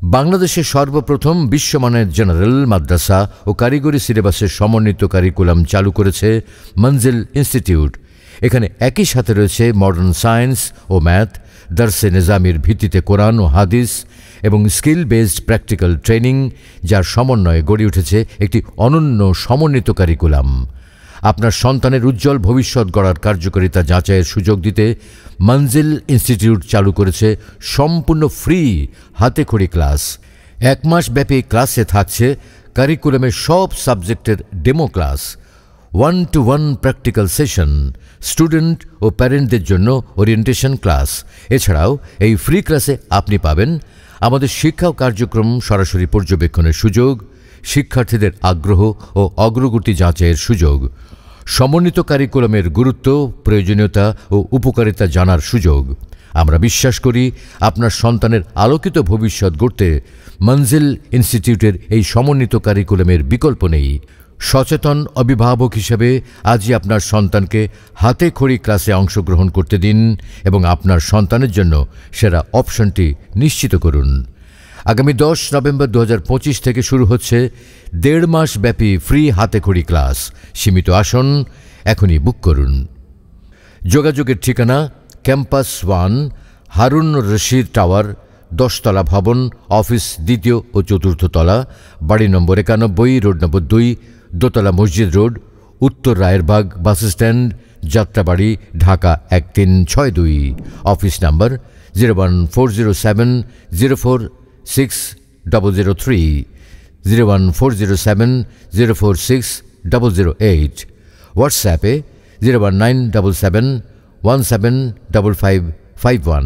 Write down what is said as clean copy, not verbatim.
বাংলাদেশের সর্বপ্রথম বিশ্বমানের জেনারেল মাদ্রাসা ও কারিগরি সিলেবাসের সমন্বিত কারিকুলাম চালু করেছে মঞ্জিল ইনস্টিটিউট। এখানে একই সাথে রয়েছে মডার্ন সায়েন্স ও ম্যাথ, দারসে নিজামির ভিত্তিতে কোরআন ও হাদিস এবং স্কিল বেসড প্র্যাকটিক্যাল ট্রেনিং, যার সমন্বয়ে গড়ে উঠেছে একটি অনন্য সমন্বিত কারিকুলাম। আপনার সন্তানের উজ্জ্বল ভবিষ্যৎ গড়ার কার্যকারিতা যাচাইয়ের সুযোগ দিতে মঞ্জিল ইনস্টিটিউট চালু করেছে সম্পূর্ণ ফ্রি হাতেখড়ি ক্লাস। 1 মাস ব্যাপী ক্লাসে থাকছে কারিকুলামের সব সাবজেক্টের demo class, 1-to-1 practical session, student ও প্যারেন্টদের জন্য ওরিয়েন্টেশন ক্লাস। এছাড়াও এই ফ্রি ক্লাসে আপনি পাবেন আমাদের শিক্ষা কার্যক্রম সরাসরি পর্যবেক্ষণের সুযোগ, শিক্ষার্থীদের আগ্রহ ও অগ্রগতি যাচাইয়ের সুযোগ, সমন্বিত কারিকুলামের গুরুত্ব, প্রয়োজনীয়তা ও উপকারিতা জানার সুযোগ। আমরা বিশ্বাস করি আপনার সন্তানের আলোকিত ভবিষ্যৎ গড়তে মঞ্জিল ইনস্টিটিউটের এই সমন্বিত কারিকুলামের বিকল্প নেই। সচেতন অভিভাবক হিসেবে আজই আপনার সন্তানকে হাতেখড়ি ক্লাসে অংশগ্রহণ করতে দিন এবং আপনার সন্তানের জন্য সেরা অপশনটি নিশ্চিত করুন। আগামী 10 নভেম্বর 2025 থেকে শুরু হচ্ছে 1.5 মাস ব্যাপী ফ্রি হাতেখড়ি ক্লাস। সীমিত আসন, এখনই বুক করুন। যোগাযোগের ঠিকানা ক্যাম্পাস 1, হারুন রশিদ টাওয়ার, 10 তলা ভবন, অফিস 2য় ও 4র্থ তলা, বাড়ি নম্বর 91, রোড নম্বর 2, দোতলা মসজিদ রোড, উত্তর Rayerbag bus stand, Jatrabari, Dhaka 1362। Office number 01407046003, 01407046008। হোয়াটসঅ্যাপে 01977175551।